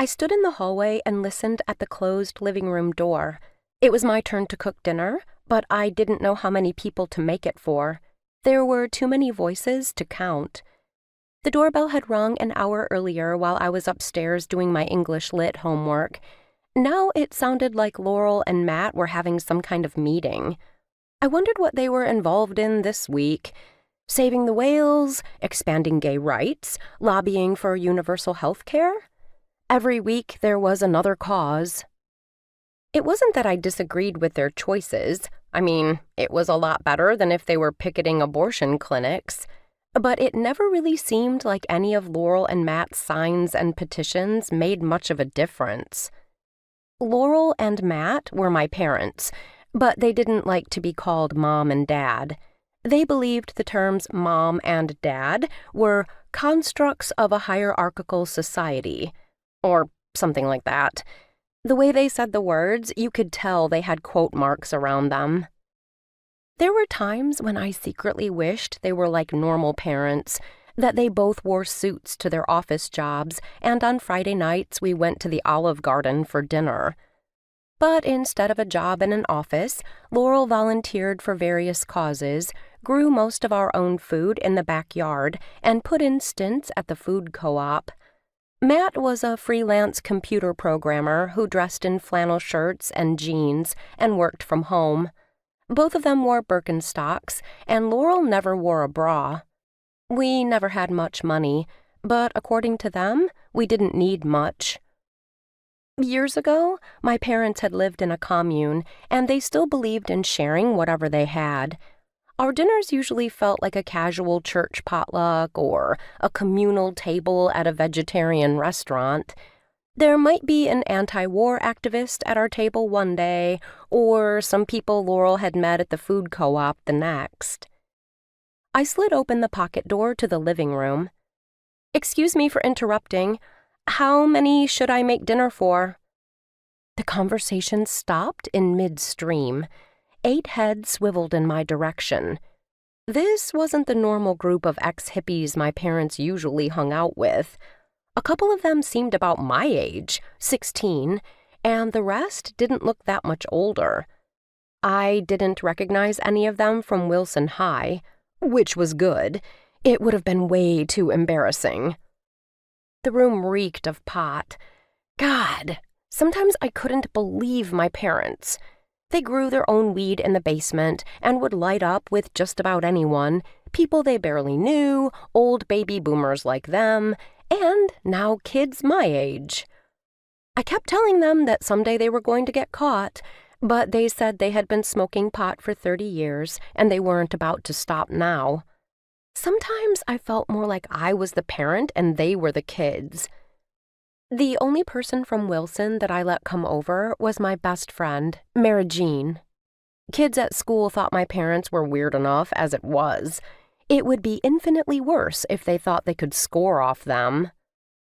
I stood in the hallway and listened at the closed living room door. It was my turn to cook dinner, but I didn't know how many people to make it for. There were too many voices to count. The doorbell had rung an hour earlier while I was upstairs doing my English Lit homework. Now it sounded like Laurel and Matt were having some kind of meeting. I wondered what they were involved in this week. Saving the whales, expanding gay rights, lobbying for universal health care. Every week there was another cause. It wasn't that I disagreed with their choices. I mean, it was a lot better than if they were picketing abortion clinics. But it never really seemed like any of Laurel and Matt's signs and petitions made much of a difference. Laurel and Matt were my parents, but they didn't like to be called Mom and Dad. They believed the terms Mom and Dad were constructs of a hierarchical society, or something like that. The way they said the words, you could tell they had quote marks around them. There were times when I secretly wished they were like normal parents, that they both wore suits to their office jobs, and on Friday nights we went to the Olive Garden for dinner. But instead of a job in an office, Laurel volunteered for various causes, grew most of our own food in the backyard, and put in stints at the food co-op. Matt was a freelance computer programmer who dressed in flannel shirts and jeans and worked from home. Both of them wore Birkenstocks, and Laurel never wore a bra. We never had much money, but according to them, we didn't need much. Years ago, my parents had lived in a commune, and they still believed in sharing whatever they had. Our dinners usually felt like a casual church potluck or a communal table at a vegetarian restaurant. There might be an anti-war activist at our table one day, or some people Laurel had met at the food co-op the next. I slid open the pocket door to the living room. "Excuse me for interrupting. How many should I make dinner for?" The conversation stopped in midstream. 8 heads swiveled in my direction. This wasn't the normal group of ex-hippies my parents usually hung out with. A couple of them seemed about my age, 16, and the rest didn't look that much older. I didn't recognize any of them from Wilson High, which was good. It would have been way too embarrassing. The room reeked of pot. God, sometimes I couldn't believe my parents. They grew their own weed in the basement and would light up with just about anyone, people they barely knew, old baby boomers like them, and now kids my age. I kept telling them that someday they were going to get caught, but they said they had been smoking pot for 30 years and they weren't about to stop now. Sometimes I felt more like I was the parent and they were the kids. The only person from Wilson that I let come over was my best friend, Mary Jean. Kids at school thought my parents were weird enough as it was. It would be infinitely worse if they thought they could score off them.